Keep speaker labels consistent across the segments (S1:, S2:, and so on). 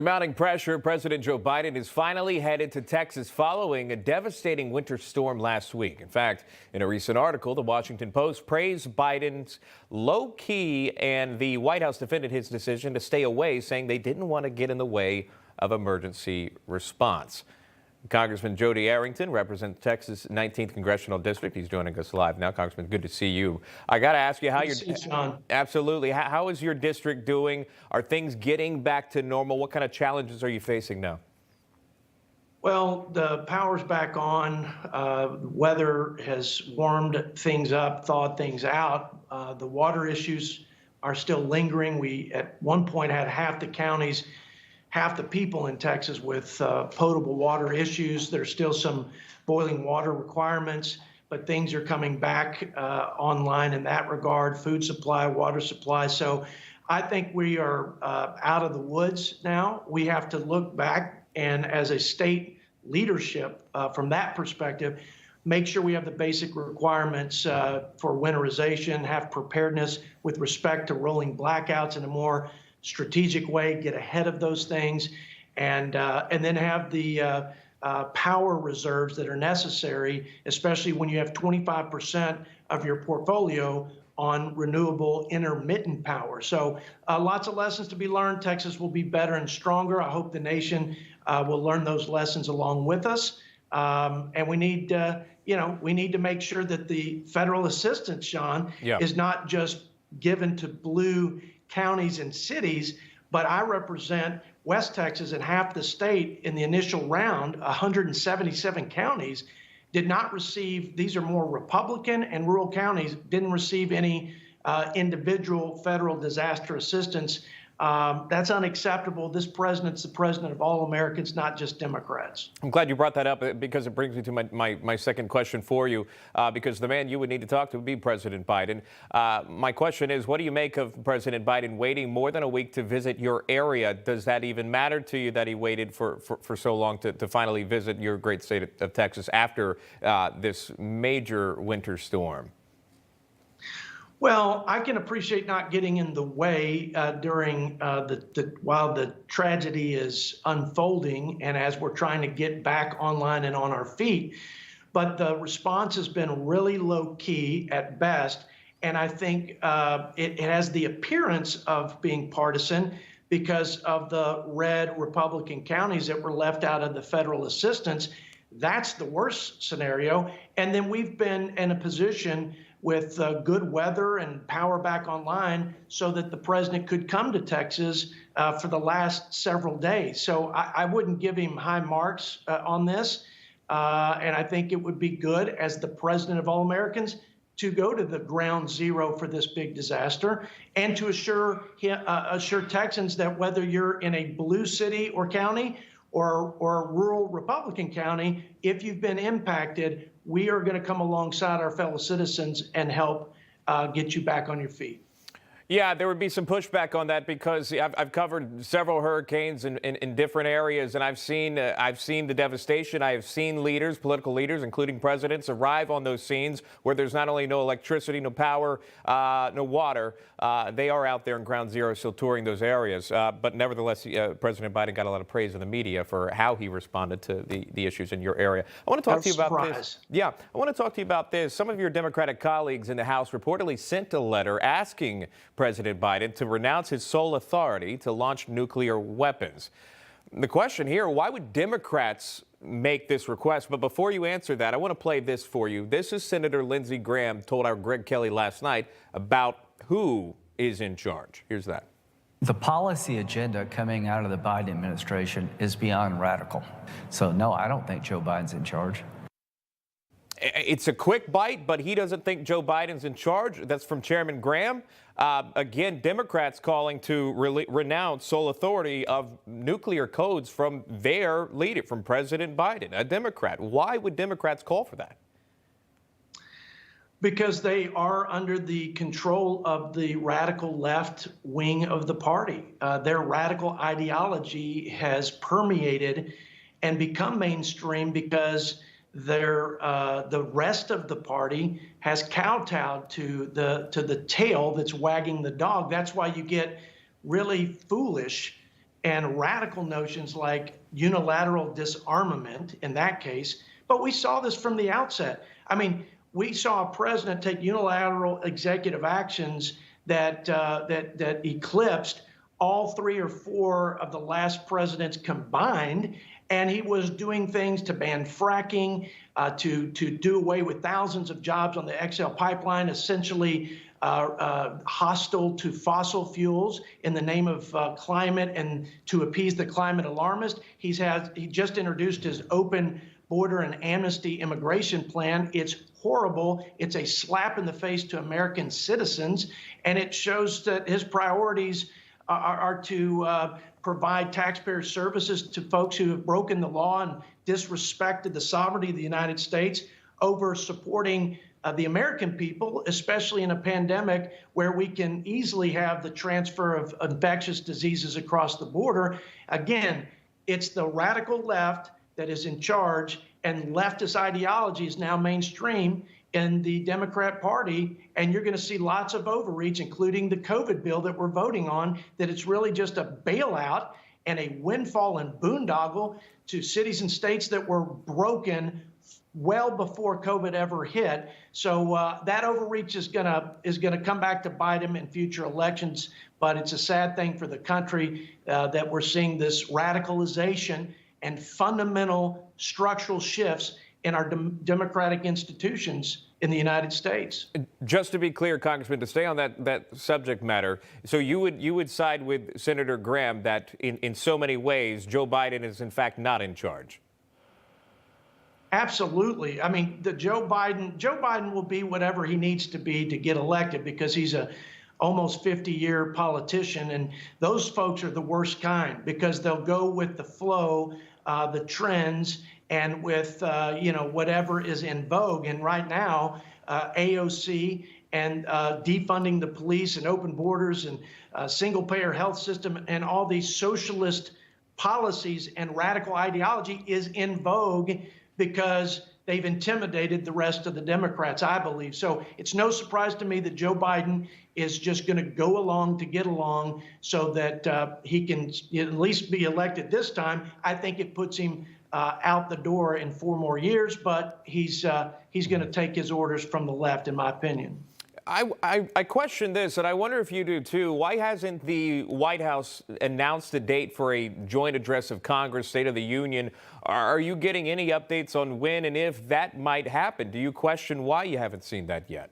S1: Mounting pressure, President Joe Biden is finally headed to Texas following a devastating winter storm last week. In fact, in a recent article, the Washington Post praised Biden's low key, and the White House defended his decision to stay away, saying they didn't want to get in the way of emergency response. Congressman Jodey Arrington represents Texas' 19th congressional district. He's joining us live now. Congressman, good to see you. I got to ask you how you're. Absolutely. How is your district doing? Are things getting back to normal? What kind of challenges are you facing now?
S2: Well, the power's back on. Weather has warmed things up, thawed things out. The water issues are still lingering. We, at one point, had half the people in Texas with potable water issues. There's still some boiling water requirements, but things are coming back online in that regard, food supply, water supply. So I think we are out of the woods now. We have to look back and, as a state leadership from that perspective, make sure we have the basic requirements for winterization, have preparedness with respect to rolling blackouts in a more strategic way, get ahead of those things, and then have the power reserves that are necessary, especially when you have 25% of your portfolio on renewable intermittent power. So lots of lessons to be learned. Texas will be better and stronger. I hope the nation will learn those lessons along with us. And we need to make sure that the federal assistance, Sean, is not just given to blue counties and cities, but I represent West Texas, and half the state in the initial round, 177 counties, did not receive. These are more Republican and rural counties, didn't receive any individual federal disaster assistance. That's unacceptable. This president's the president of all Americans, not just Democrats.
S1: I'm glad you brought that up because it brings me to my second question for you, because the man you would need to talk to would be President Biden. My question is, what do you make of President Biden waiting more than a week to visit your area? Does that even matter to you that he waited for so long to finally visit your great state of Texas after this major winter storm?
S2: Well, I can appreciate not getting in the way during while the tragedy is unfolding and as we're trying to get back online and on our feet. But the response has been really low key at best. And I think it has the appearance of being partisan because of the red Republican counties that were left out of the federal assistance. That's the worst scenario. And then we've been in a position with good weather and power back online so that the president could come to Texas for the last several days. So I wouldn't give him high marks on this. And I think it would be good as the president of all Americans to go to the ground zero for this big disaster and to assure Texans that whether you're in a blue city or county or a rural Republican county, if you've been impacted, we are going to come alongside our fellow citizens and help get you back on your feet.
S1: Yeah, there would be some pushback on that because I've covered several hurricanes in different areas, and I've seen the devastation. I have seen leaders, political leaders, including presidents, arrive on those scenes where there's not only no electricity, no power, no water. They are out there in ground zero still touring those areas. But nevertheless, President Biden got a lot of praise in the media for how he responded to the issues in your area. I want to talk to you about this. Yeah, I want to talk to you about this. Some of your Democratic colleagues in the House reportedly sent a letter asking President Biden to renounce his sole authority to launch nuclear weapons. The question here, why would Democrats make this request? But before you answer that, I want to play this for you. This is Senator Lindsey Graham told our Greg Kelly last night about who is in charge. Here's that.
S3: The policy agenda coming out of the Biden administration is beyond radical. So no, I don't think Joe Biden's in charge.
S1: It's a quick bite, but he doesn't think Joe Biden's in charge. That's from Chairman Graham. Again, Democrats calling to renounce sole authority of nuclear codes from their leader, from President Biden, a Democrat. Why would Democrats call for that?
S2: Because they are under the control of the radical left wing of the party. Their radical ideology has permeated and become mainstream because the rest of the party has kowtowed to the tail that's wagging the dog. That's why you get really foolish and radical notions like unilateral disarmament in that case. But we saw this from the outset. I mean, we saw a president take unilateral executive actions that eclipsed all 3 or 4 of the last presidents combined. And he was doing things to ban fracking, to do away with thousands of jobs on the XL pipeline, essentially hostile to fossil fuels in the name of climate and to appease the climate alarmist. He just introduced his open border and amnesty immigration plan. It's horrible. It's a slap in the face to American citizens, and it shows that his priorities are to provide taxpayer services to folks who have broken the law and disrespected the sovereignty of the United States over supporting the American people, especially in a pandemic where we can easily have the transfer of infectious diseases across the border. Again, it's the radical left that is in charge, and leftist ideology is now mainstream in the Democrat Party, and you're going to see lots of overreach, including the COVID bill that we're voting on, that it's really just a bailout and a windfall and boondoggle to cities and states that were broken well before COVID ever hit. So that overreach is gonna come back to bite him in future elections. But it's a sad thing for the country that we're seeing this radicalization and fundamental structural shifts in our democratic institutions in the United States.
S1: Just to be clear, Congressman, to stay on that subject matter, so you would side with Senator Graham that in so many ways Joe Biden is in fact not in charge?
S2: Absolutely. I mean, Joe Biden will be whatever he needs to be to get elected because he's a almost 50-year politician, and those folks are the worst kind because they'll go with the flow, the trends, and with whatever is in vogue. And right now, AOC and defunding the police and open borders and single-payer health system and all these socialist policies and radical ideology is in vogue because they've intimidated the rest of the Democrats, I believe. So it's no surprise to me that Joe Biden is just going to go along to get along so that he can at least be elected this time. I think it puts him out the door in 4 more years, but he's going to take his orders from the left, in my opinion.
S1: I question this, and I wonder if you do too. Why hasn't the White House announced a date for a joint address of Congress, State of the Union? Are you getting any updates on when and if that might happen? Do you question why you haven't seen that yet?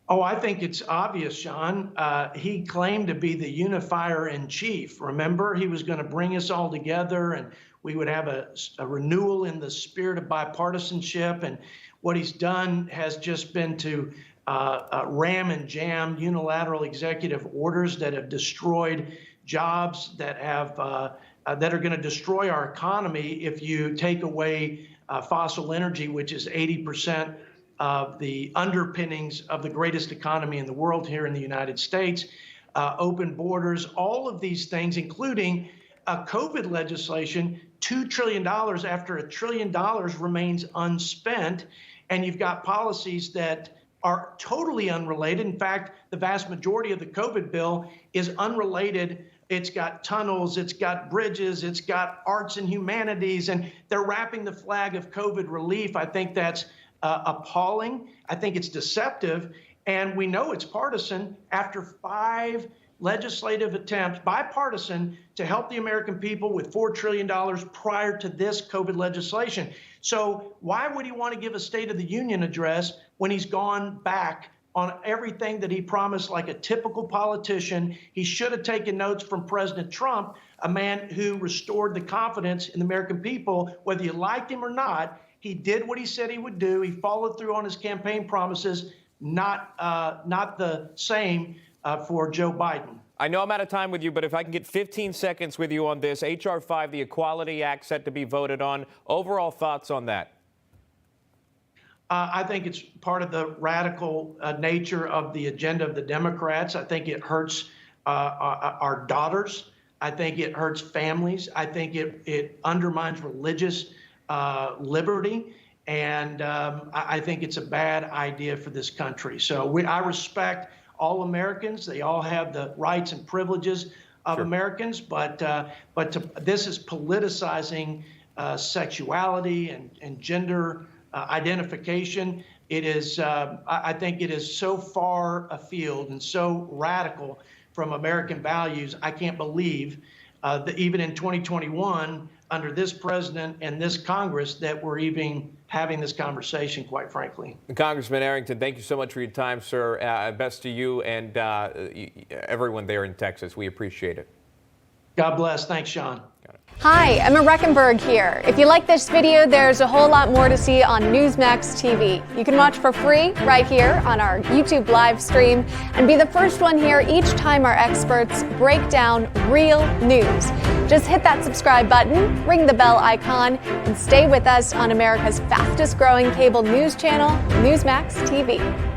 S2: Oh, I think it's obvious, Sean. He claimed to be the unifier in chief. Remember, he was going to bring us all together and we would have a renewal in the spirit of bipartisanship. And what he's done has just been to ram and jam unilateral executive orders that have destroyed jobs, that are going to destroy our economy if you take away fossil energy, which is 80% of the underpinnings of the greatest economy in the world here in the United States, open borders, all of these things, including COVID legislation, $2 trillion after $1 trillion remains unspent. And you've got policies that are totally unrelated. In fact, the vast majority of the COVID bill is unrelated. It's got tunnels, it's got bridges, it's got arts and humanities, and they're wrapping the flag of COVID relief. I think that's appalling. I think it's deceptive. And we know it's partisan after 5 legislative attempts, bipartisan, to help the American people with $4 trillion prior to this COVID legislation. So why would he want to give a State of the Union address when he's gone back on everything that he promised like a typical politician? He should have taken notes from President Trump, a man who restored the confidence in the American people, whether you liked him or not. He did what he said he would do. He followed through on his campaign promises, not the same for Joe Biden.
S1: I know I'm out of time with you, but if I can get 15 seconds with you on this, H.R. 5, the Equality Act set to be voted on. Overall thoughts on that?
S2: I think it's part of the radical nature of the agenda of the Democrats. I think it hurts our daughters. I think it hurts families. I think it undermines religious liberty. And I think it's a bad idea for this country. So I respect all Americans. They all have the rights and privileges of Americans, but this is politicizing sexuality and gender identification. It is, I think it is so far afield and so radical from American values. I can't believe that even in 2021, under this president and this Congress, that we're even having this conversation, quite frankly.
S1: Congressman Arrington, thank you so much for your time, sir. Best to you and everyone there in Texas. We appreciate it.
S2: God bless. Thanks, Sean.
S4: Hi, Emma Reckenberg here. If you like this video, there's a whole lot more to see on Newsmax TV. You can watch for free right here on our YouTube live stream and be the first one here each time our experts break down real news. Just hit that subscribe button, ring the bell icon, and stay with us on America's fastest growing cable news channel, Newsmax TV.